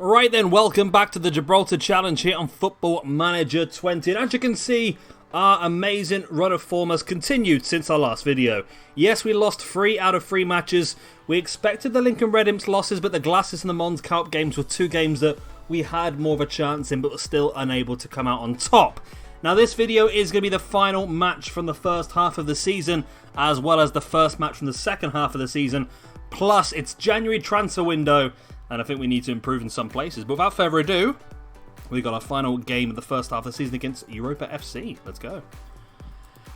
Right then, welcome back to the Gibraltar Challenge here on Football Manager 20. And as you can see, our amazing run of form has continued since our last video. Yes, we lost 3 out of 3 matches. We expected the Lincoln Red Imps losses, but the Glasses and the Mons Co-op games were 2 games that we had more of a chance in, but were still unable to come out on top. Now this video is going to be the final match from the first half of the season, as well as the first match from the second half of the season. Plus, it's January transfer window, and I think we need to improve in some places. But without further ado, we got our final game of the first half of the season against Europa FC. Let's go.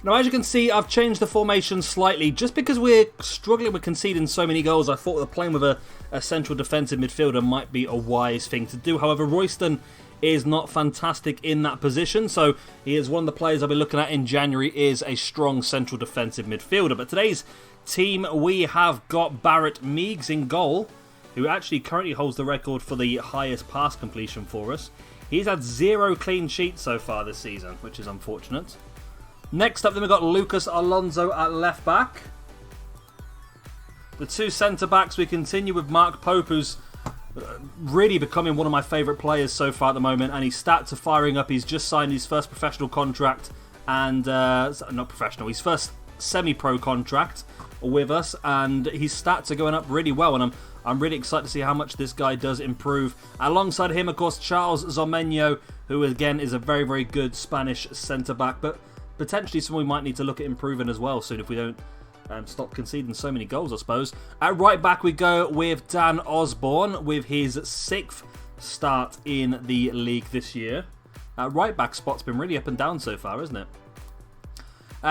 Now, as you can see, I've changed the formation slightly. Just because we're struggling with conceding so many goals, I thought that playing with a central defensive midfielder might be a wise thing to do. However, Royston is not fantastic in that position, so he is one of the players I'll be looking at in January is a strong central defensive midfielder. But today's team, we have got Barrett Meags in goal, who actually currently holds the record for the highest pass completion for us. He's had 0 clean sheets so far this season, which is unfortunate. Next up then we've got Lucas Alonso at left back. The 2 centre backs, we continue with Mark Pope, who's really becoming one of my favourite players so far at the moment, and his stats are firing up. He's just signed his first professional contract, and not professional, his first semi-pro contract with us, and his stats are going up really well, and I'm really excited to see how much this guy does improve. Alongside him, of course, Charles Zomenyo, who again is a very, very good Spanish centre-back, but potentially someone we might need to look at improving as well soon if we don't stop conceding so many goals, I suppose. At right back we go with Dan Osborne with his 6th start in the league this year. Right back spot's been really up and down so far, isn't it?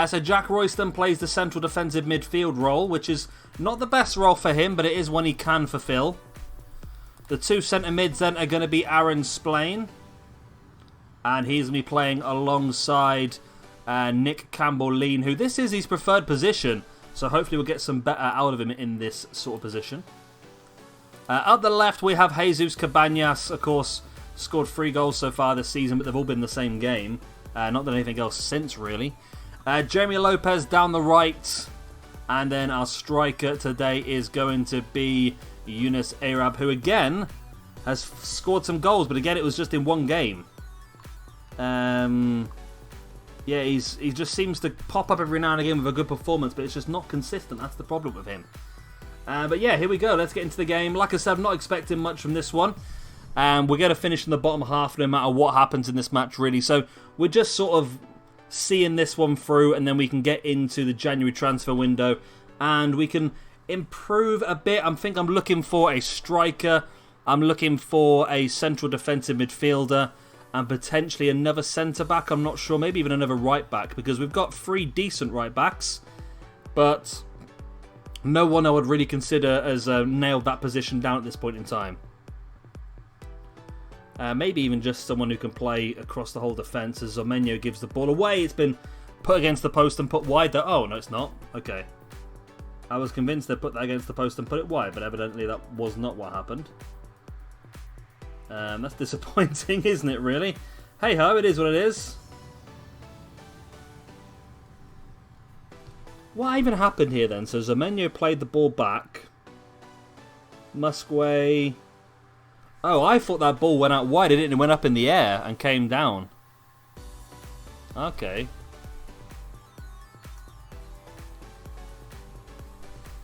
So Jack Royston plays the central defensive midfield role, which is not the best role for him, but it is one he can fulfill. The 2 centre mids then are going to be Aaron Splain, and he's going to be playing alongside Nick Campbell-Lean, who this is his preferred position, so hopefully we'll get some better out of him in this sort of position. Up the left we have Jesus Cabanas, of course, scored 3 goals so far this season, but they've all been the same game. Not done anything else since, really. Jeremy Lopez down the right, and then our striker today is going to be Yunus Arab, who again has scored some goals, but again it was just in 1 game. Yeah, he just seems to pop up every now and again with a good performance, but it's just not consistent. That's the problem with him. But yeah, here we go. Let's get into the game. Like I said, I'm not expecting much from this one. We're going to finish in the bottom half no matter what happens in this match, really. So we're just sort of seeing this one through, and then we can get into the January transfer window, and we can improve a bit. I'm looking for a striker. I'm looking for a central defensive midfielder, and potentially another centre-back. I'm not sure, maybe even another right-back, because we've got 3 decent right-backs, but no one I would really consider has nailed that position down at this point in time. Maybe even just someone who can play across the whole defence as Zomenyo gives the ball away. It's been put against the post and put wide there. Oh, no, it's not. Okay. I was convinced they put that against the post and put it wide, but evidently that was not what happened. That's disappointing, isn't it, really? Hey-ho, it is what it is. What even happened here, then? So Zomenyo played the ball back. Musquay. Oh, I thought that ball went out wide. It didn't. It went up in the air and came down. Okay.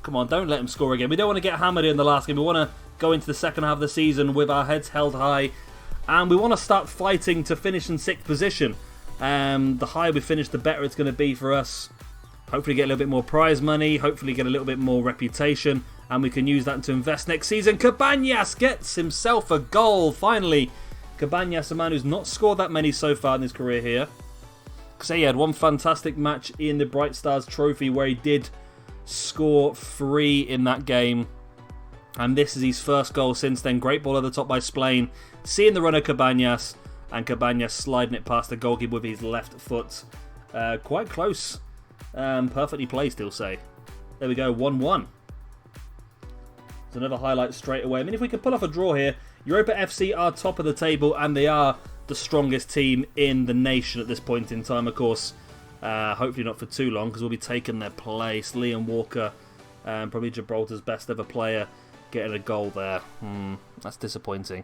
Come on, don't let him score again. We don't want to get hammered in the last game. We want to go into the second half of the season with our heads held high, and we want to start fighting to finish in 6th position. The higher we finish, the better it's going to be for us. Hopefully get a little bit more prize money, hopefully get a little bit more reputation, and we can use that to invest next season. Cabanas gets himself a goal, finally. Cabanas, a man who's not scored that many so far in his career here. So he had 1 fantastic match in the Bright Stars Trophy where he did score 3 in that game. And this is his first goal since then. Great ball at the top by Splain. Seeing the runner Cabanas, and Cabanas sliding it past the goalkeeper with his left foot. Quite close. Perfectly placed, he'll say. There we go, 1-1. There's another highlight straight away. I mean, if we could pull off a draw here, Europa FC are top of the table, and they are the strongest team in the nation at this point in time, of course. Hopefully not for too long, because we'll be taking their place. Liam Walker, probably Gibraltar's best ever player, getting a goal there. That's disappointing.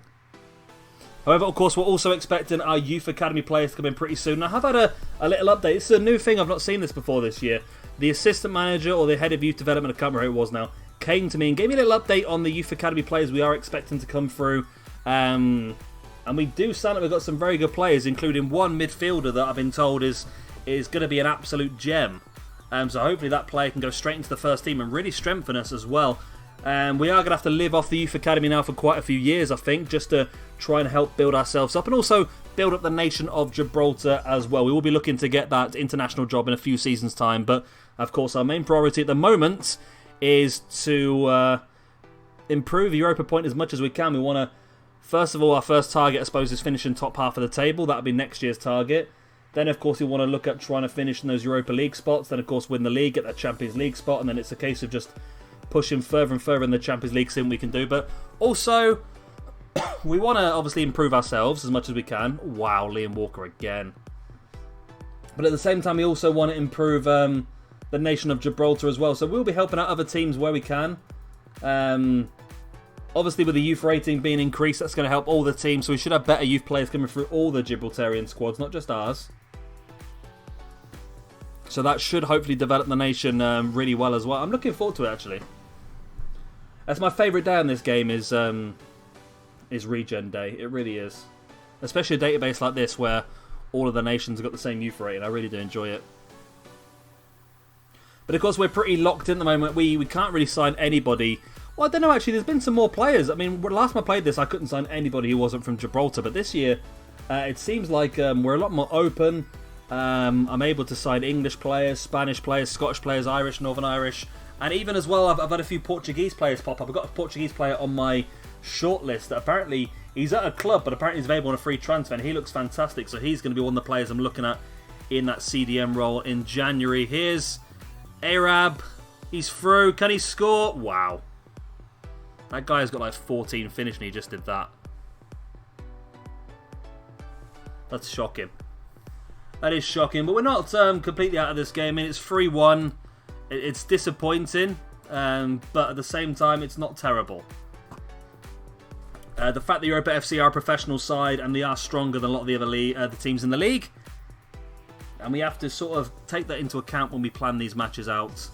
However, of course, we're also expecting our Youth Academy players to come in pretty soon. I have had a little update. This is a new thing. I've not seen this before this year. The assistant manager or the head of youth development, I can't remember who it was now, came to me and gave me a little update on the Youth Academy players we are expecting to come through. And we do sound like we've got some very good players, including one midfielder that I've been told is going to be an absolute gem. So hopefully that player can go straight into the first team and really strengthen us as well. We are going to have to live off the Youth Academy now for quite a few years, I think, just to try and help build ourselves up and also build up the nation of Gibraltar as well. We will be looking to get that international job in a few seasons' time, but of course our main priority at the moment is to improve Europa Point as much as we can. We want to, first of all, our first target, I suppose, is finishing top half of the table. That'll be next year's target. Then, of course, we want to look at trying to finish in those Europa League spots. Then, of course, win the league, get that Champions League spot, and then it's a case of just pushing further and further in the Champions League, seeing what we can do. But also, we want to obviously improve ourselves as much as we can. Wow, Liam Walker again. But at the same time, we also want to improve the nation of Gibraltar as well. So we'll be helping out other teams where we can. Obviously, with the youth rating being increased, that's going to help all the teams. So we should have better youth players coming through all the Gibraltarian squads, not just ours. So that should hopefully develop the nation really well as well. I'm looking forward to it, actually. That's my favourite day on this game is Regen Day. It really is. Especially a database like this where all of the nations have got the same youth rating. I really do enjoy it. But of course, we're pretty locked in at the moment. We can't really sign anybody. Well, I don't know, actually. There's been some more players. I mean, last time I played this, I couldn't sign anybody who wasn't from Gibraltar. But this year, it seems like we're a lot more open. I'm able to sign English players, Spanish players, Scottish players, Irish, Northern Irish. And even as well, I've had a few Portuguese players pop up. I've got a Portuguese player on my shortlist that apparently he's at a club, but apparently he's available on a free transfer, and he looks fantastic. So he's going to be one of the players I'm looking at in that CDM role in January. Here's Arab. He's through. Can he score? Wow. That guy's got like 14 finish, and he just did that. That's shocking. That is shocking, but we're not completely out of this game. I mean, it's 3-1. It's disappointing, but at the same time, it's not terrible. The fact that Europa FC are a professional side and they are stronger than a lot of the other the teams in the league, and we have to sort of take that into account when we plan these matches out.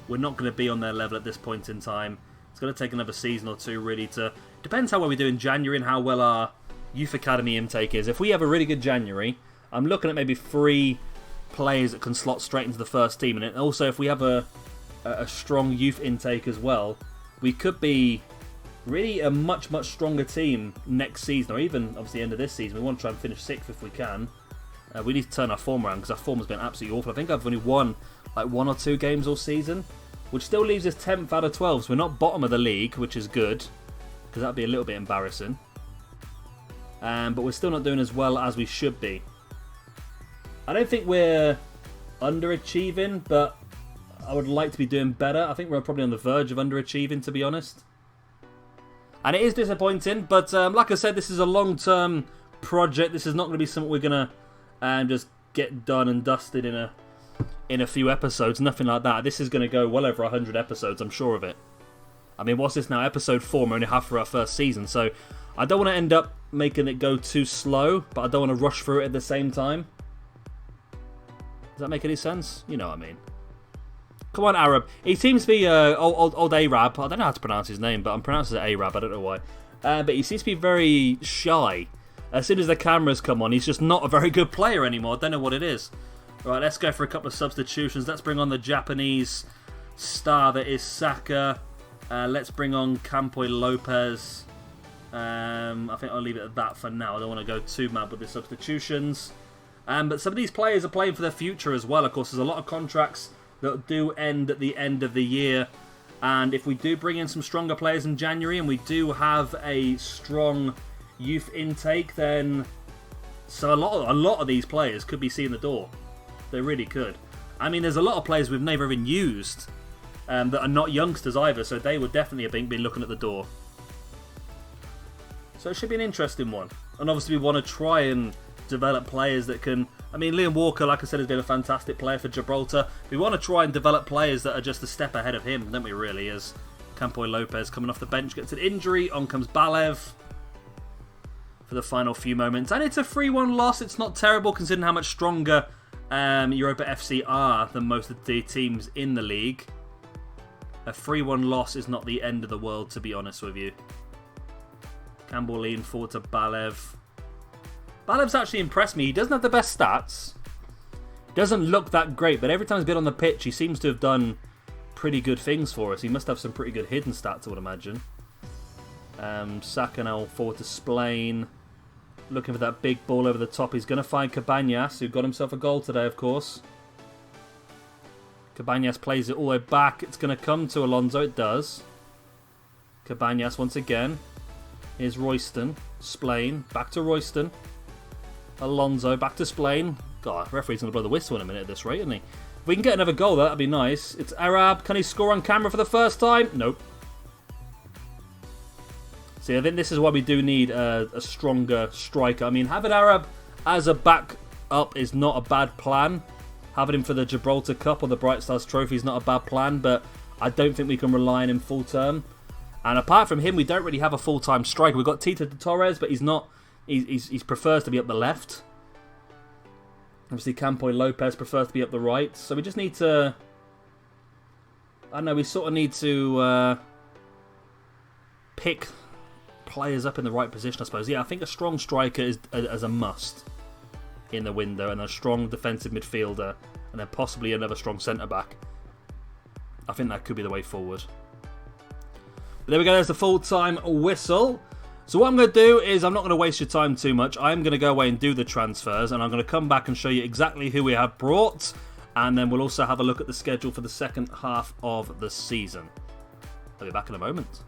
We're not going to be on their level at this point in time. It's going to take another season or two, really, to... Depends how well we do in January and how well our Youth Academy intake is. If we have a really good January, I'm looking at maybe 3 players that can slot straight into the first team. And also, if we have a strong youth intake as well, we could be really a much, much stronger team next season, or even, obviously, end of this season. We want to try and finish 6th if we can. We need to turn our form around, because our form has been absolutely awful. I think I've only won like 1 or 2 games all season, which still leaves us 10th out of 12. So we're not bottom of the league, which is good, because that would be a little bit embarrassing. But we're still not doing as well as we should be. I don't think we're underachieving, but I would like to be doing better. I think we're probably on the verge of underachieving, to be honest. And it is disappointing, but like I said, this is a long-term project. This is not going to be something we're going to just get done and dusted in a few episodes. Nothing like that. This is going to go well over 100 episodes, I'm sure of it. I mean, what's this now? Episode 4, we're only half through our first season, so I don't want to end up making it go too slow, but I don't want to rush through it at the same time. Does that make any sense? You know what I mean. Come on, Arab. He seems to be old Arab. I don't know how to pronounce his name, but I'm pronouncing it Arab. I don't know why. But he seems to be very shy. As soon as the cameras come on, he's just not a very good player anymore. I don't know what it is. Right, let's go for a couple of substitutions. Let's bring on the Japanese star that is Saka. Let's bring on Campoy Lopez. I think I'll leave it at that for now. I don't want to go too mad with the substitutions. But some of these players are playing for their future as well. Of course, there's a lot of contracts that do end at the end of the year. And if we do bring in some stronger players in January and we do have a strong youth intake, then so a lot of these players could be seeing the door. They really could. I mean, there's a lot of players we've never even used that are not youngsters either, so they would definitely be looking at the door. So it should be an interesting one. And obviously we want to try and develop players that can... I mean, Liam Walker, like I said, has been a fantastic player for Gibraltar. We want to try and develop players that are just a step ahead of him, don't we, really? As Campoy Lopez coming off the bench gets an injury, on comes Balev. for the final few moments. And it's a 3-1 loss. It's not terrible considering how much stronger Europa FC are than most of the teams in the league. A 3-1 loss is not the end of the world, to be honest with you. Campbell lean forward to Balev. Balev's actually impressed me. He doesn't have the best stats. Doesn't look that great, but every time he's been on the pitch, he seems to have done pretty good things for us. He must have some pretty good hidden stats, I would imagine. Saka now forward to Splain. Looking for that big ball over the top. He's going to find Cabanas, who got himself a goal today, of course. Cabanas plays it all the way back. It's going to come to Alonso. It does. Cabanas once again. Here's Royston. Splain. Back to Royston. Alonso. Back to Splain. God, referee's going to blow the whistle in a minute at this rate, isn't he? If we can get another goal, that'd be nice. It's Arab. Can he score on camera for the first time? Nope. See, I think this is why we do need a stronger striker. I mean, having Arab as a backup is not a bad plan. Having him for the Gibraltar Cup or the Bright Stars Trophy is not a bad plan, but I don't think we can rely on him full term. And apart from him, we don't really have a full-time striker. We've got Tito de Torres, but he's not. He prefers to be up the left. Obviously, Campoy Lopez prefers to be up the right. So we just need to... I don't know, we sort of need to pick players up in the right position, I suppose. Yeah, I think a strong striker is as a must in the window, and a strong defensive midfielder, and then possibly another strong centre-back. I think that could be the way forward. But there we go, there's the full-time whistle. So what I'm going to do is, I'm not going to waste your time too much. I'm going to go away and do the transfers, and I'm going to come back and show you exactly who we have brought, and then we'll also have a look at the schedule for the second half of the season. I'll be back in a moment.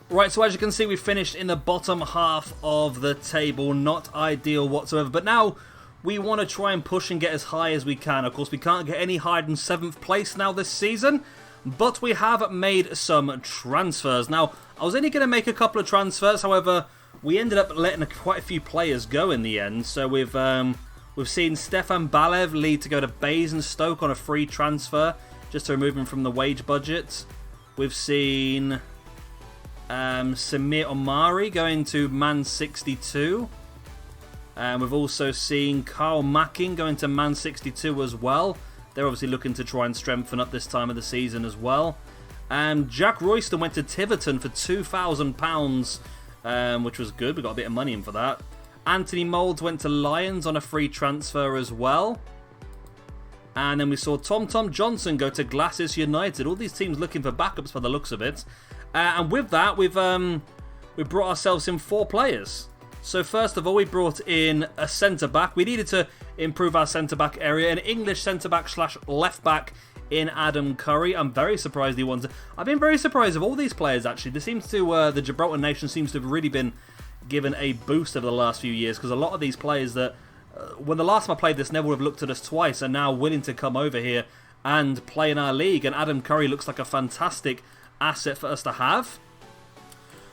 Right, so as you can see, we finished in the bottom half of the table. Not ideal whatsoever, but now we want to try and push and get as high as we can. Of course, we can't get any higher than 7th place now this season, but we have made some transfers. Now, I was only going to make a couple of transfers, however, we ended up letting quite a few players go in the end. So we've seen Stefan Balev lead to go to Basingstoke on a free transfer, just to remove him from the wage budget. We've seen Samir Omari going to Man 62. We've also seen Carl Macking going to Man 62 as well. They're obviously looking to try and strengthen up this time of the season as well. Jack Royston went to Tiverton for £2,000, which was good. We got a bit of money in for that. Anthony Moulds went to Lions on a free transfer as well. And then we saw Tom Johnson go to Glasses United. All these teams looking for backups by the looks of it. And with that, we've brought ourselves in 4 players. So first of all, we brought in a centre-back. We needed to improve our centre-back area. An English centre-back / left-back in Adam Curry. I'm very surprised he wanted... I've been very surprised of all these players, actually. There seems to... the Gibraltar nation seems to have really been given a boost over the last few years, because a lot of these players that... when the last time I played this, never would have looked at us twice, are now willing to come over here and play in our league. And Adam Curry looks like a fantastic asset for us to have.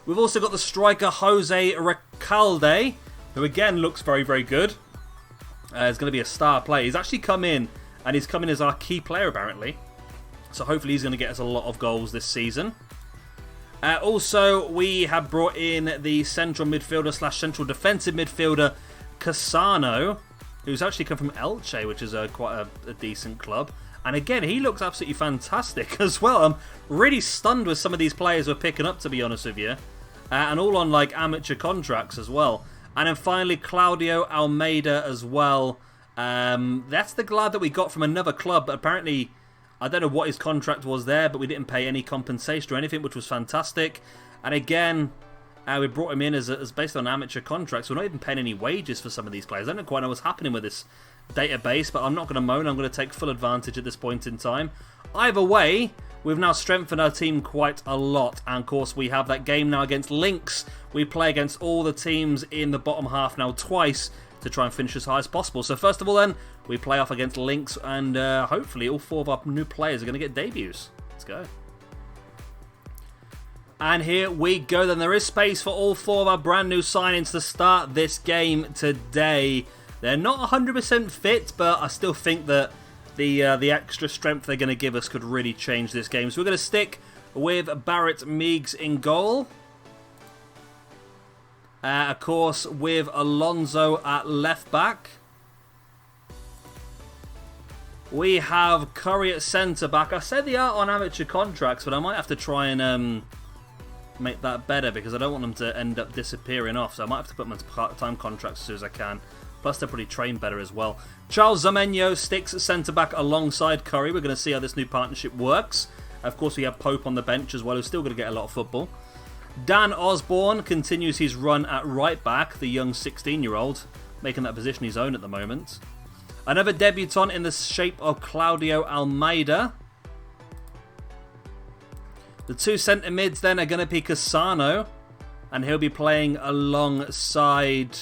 We've also got the striker Jose Recalde, who again looks very, very good. He's going to be a star player. He's actually come in, and he's come in as our key player apparently. So hopefully he's going to get us a lot of goals this season. Also, we have brought in the central midfielder / central defensive midfielder Cassano, who's actually come from Elche, which is quite a decent club. And again, he looks absolutely fantastic as well. I'm really stunned with some of these players we're picking up, to be honest with you. And all on like amateur contracts as well. And then finally, Claudio Almeida as well. That's the lad that we got from another club. But apparently, I don't know what his contract was there, but we didn't pay any compensation or anything, which was fantastic. And again, we brought him in as based on amateur contracts. We're not even paying any wages for some of these players. I don't quite know what's happening with this database, but I'm not going to moan. I'm going to take full advantage at this point in time. Either way, we've now strengthened our team quite a lot. And of course, we have that game now against Lynx. We play against all the teams in the bottom half now twice to try and finish as high as possible. So first of all then, we play off against Lynx, and hopefully all 4 of our new players are going to get debuts. Let's go. And here we go then. There is space for all 4 of our brand new signings to start this game today. They're not 100% fit, but I still think that the extra strength they're going to give us could really change this game. So we're going to stick with Barrett Meeks in goal. Of course, with Alonso at left back. We have Curry at centre back. I said they are on amateur contracts, but I might have to try and make that better because I don't want them to end up disappearing off. So I might have to put them into part-time contracts as soon as I can. Plus, they're probably trained better as well. Charles Zamenho sticks at centre back alongside Curry. We're going to see how this new partnership works. Of course, we have Pope on the bench as well, who's still going to get a lot of football. Dan Osborne continues his run at right back, the young 16-year-old, making that position his own at the moment. Another debutant in the shape of Claudio Almeida. The two centre mids then are going to be Cassano, and he'll be playing alongside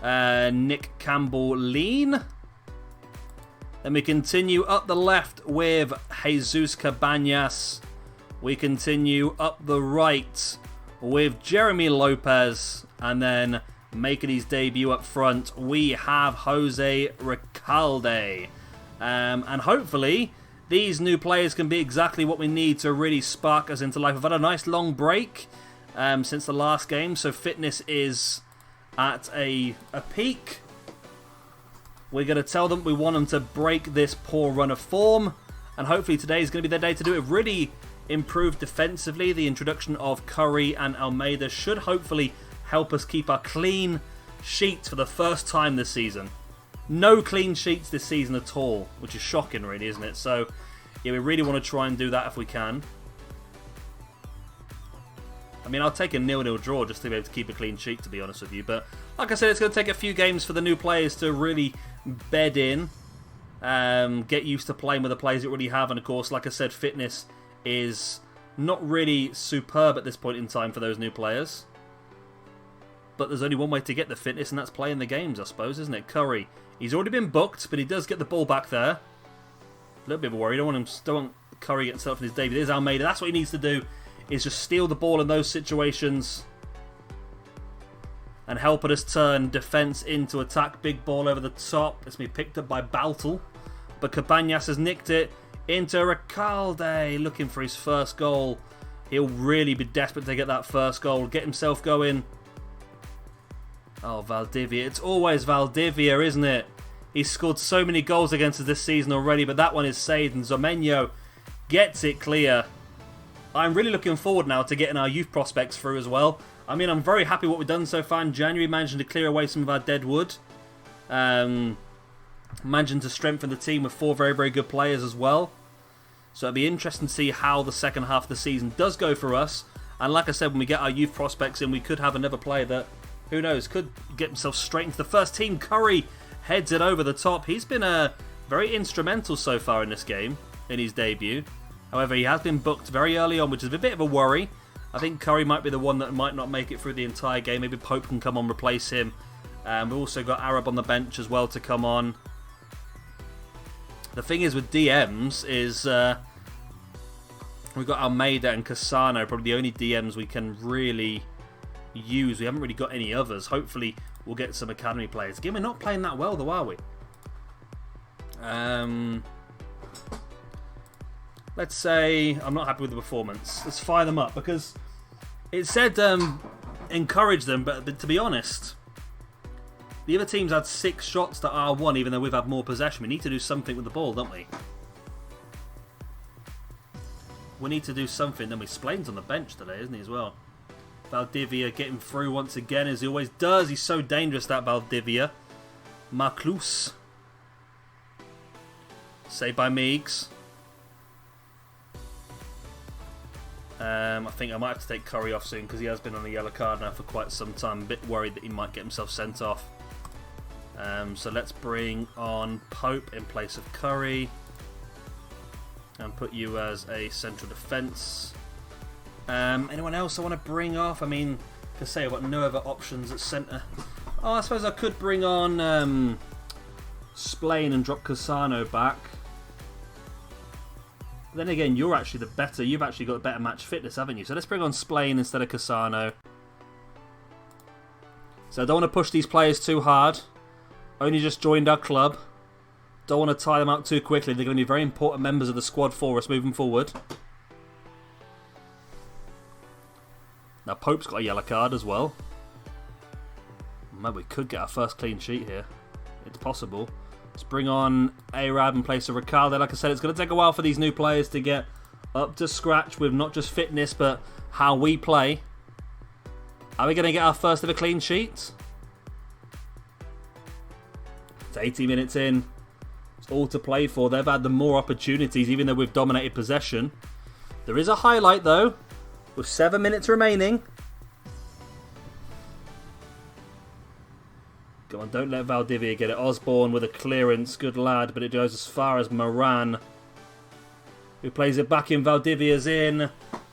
Nick Campbell-Lean. Then we continue up the left with Jesus Cabanas. We continue up the right with Jeremy Lopez. And then making his debut up front, we have Jose Recalde. And hopefully these new players can be exactly what we need to really spark us into life. We've had a nice long break since the last game, so fitness is at a peak. We're going to tell them we want them to break this poor run of form, and hopefully today is going to be their day to do it. Really improve defensively. The introduction of Curry and Almeida should hopefully help us keep our clean sheets for the first time this season. No clean sheets this season at all, which is shocking really, isn't it? So yeah, we really want to try and do that if we can. I mean, I'll take a 0-0 draw just to be able to keep a clean sheet, to be honest with you. But like I said, it's going to take a few games for the new players to really bed in, get used to playing with the players that we already have. And of course, like I said, fitness is not really superb at this point in time for those new players. But there's only one way to get the fitness, and that's playing the games, I suppose, isn't it? Curry, he's already been booked, but he does get the ball back there. A little bit of a worry. Don't want Curry getting himself in his debut. There's Almeida. That's what he needs to do, is just steal the ball in those situations and helping us turn defence into attack. Big ball over the top. It's been picked up by Baltel, but Cabanas has nicked it into Recalde, looking for his first goal. He'll really be desperate to get that first goal, get himself going. Oh, Valdivia. It's always Valdivia, isn't it? He's scored so many goals against us this season already, but that one is saved, and Zamenho gets it clear. I'm really looking forward now to getting our youth prospects through as well. I mean, I'm very happy what we've done so far in January, managing to clear away some of our dead wood. Managing to strengthen the team with 4 very, very good players as well. So it'll be interesting to see how the second half of the season does go for us. And like I said, when we get our youth prospects in, we could have another player that, who knows, could get himself straight into the first team. Curry heads it over the top. He's been very instrumental so far in this game, in his debut. However, he has been booked very early on, which is a bit of a worry. I think Curry might be the one that might not make it through the entire game. Maybe Pope can come on, replace him. We've also got Arab on the bench as well to come on. The thing is with DMs is we've got Almeida and Cassano, probably the only DMs we can really use. We haven't really got any others. Hopefully we'll get some academy players. Again, we're not playing that well though, are we? Let's say I'm not happy with the performance. Let's fire them up, because it said encourage them, but to be honest, the other teams had 6 shots to R1, even though we've had more possession. We need to do something with the ball, don't we? We need to do something. Then we Splain's on the bench today, isn't he, as well? Valdivia getting through once again, as he always does. He's so dangerous, that Valdivia. Marclus. Saved by Meeks. I think I might have to take Curry off soon, because he has been on a yellow card now for quite some time. A bit worried that he might get himself sent off. So let's bring on Pope in place of Curry. And put you as a central defence. Anyone else I want to bring off? I mean, to say I've got no other options at centre. Oh, I suppose I could bring on Splain and drop Cassano back. Then again, you're actually the better. You've actually got better match fitness, haven't you? So let's bring on Splain instead of Cassano. So I don't want to push these players too hard. Only just joined our club. Don't want to tie them out too quickly. They're going to be very important members of the squad for us moving forward. Now Pope's got a yellow card as well. man, we could get our first clean sheet here. It's possible. Let's bring on Arab in place of Ricardo. Like I said, it's going to take a while for these new players to get up to scratch with not just fitness, but how we play. Are we going to get our first ever clean sheet? It's 80 minutes in. It's all to play for. They've had the more opportunities, even though we've dominated possession. There is a highlight, though, with 7 minutes remaining. Come on, don't let Valdivia get it. Osborne with a clearance. Good lad, but it goes as far as Moran, who plays it back in. Valdivia's in.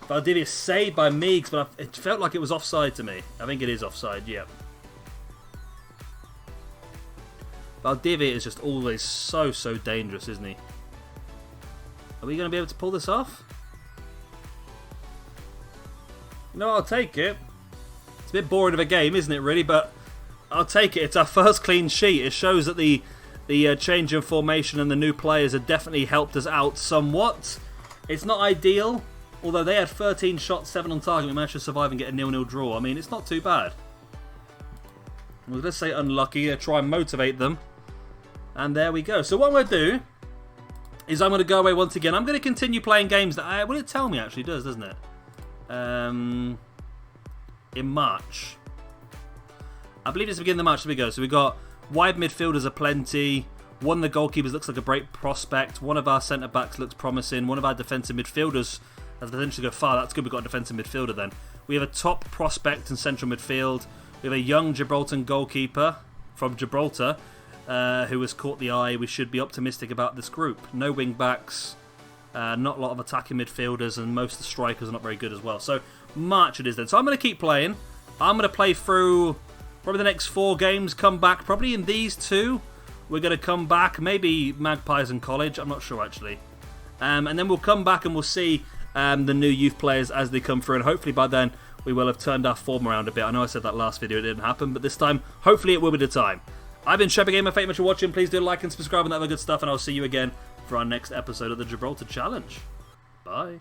Valdivia saved by Meeks, but it felt like it was offside to me. I think it is offside, yeah. Valdivia is just always so dangerous, isn't he? Are we going to be able to pull this off? No, I'll take it. It's a bit boring of a game, isn't it, really? But I'll take it. It's our first clean sheet. It shows that the change in formation and the new players have definitely helped us out somewhat. It's not ideal, although they had 13 shots, 7 on target. We managed to survive and get a 0-0 draw. I mean, it's not too bad. Well, let's say unlucky. Try and motivate them. And there we go. So what I'm going to do is I'm going to go away once again. I'm going to continue playing games that well, it tell me actually does, doesn't it? In March. I believe it's the beginning of March. There we go. So we've got wide midfielders aplenty. One of the goalkeepers looks like a great prospect. One of our centre-backs looks promising. One of our defensive midfielders has potential to go far. That's good. We've got a defensive midfielder then. We have a top prospect in central midfield. We have a young Gibraltarian goalkeeper from Gibraltar who has caught the eye. We should be optimistic about this group. No wing-backs. Not a lot of attacking midfielders, and most of the strikers are not very good as well. So March it is then. So I'm going to keep playing. I'm going to play through probably the next 4 games, come back. Probably in these 2, we're going to come back. Maybe Magpies and College. I'm not sure, actually. And then we'll come back and we'll see the new youth players as they come through. And hopefully by then, we will have turned our form around a bit. I know I said that last video, it didn't happen. But this time, hopefully it will be the time. I've been Shepherd Gamer. Thank you much for watching. Please do like and subscribe and that other good stuff. And I'll see you again for our next episode of the Gibraltar Challenge. Bye.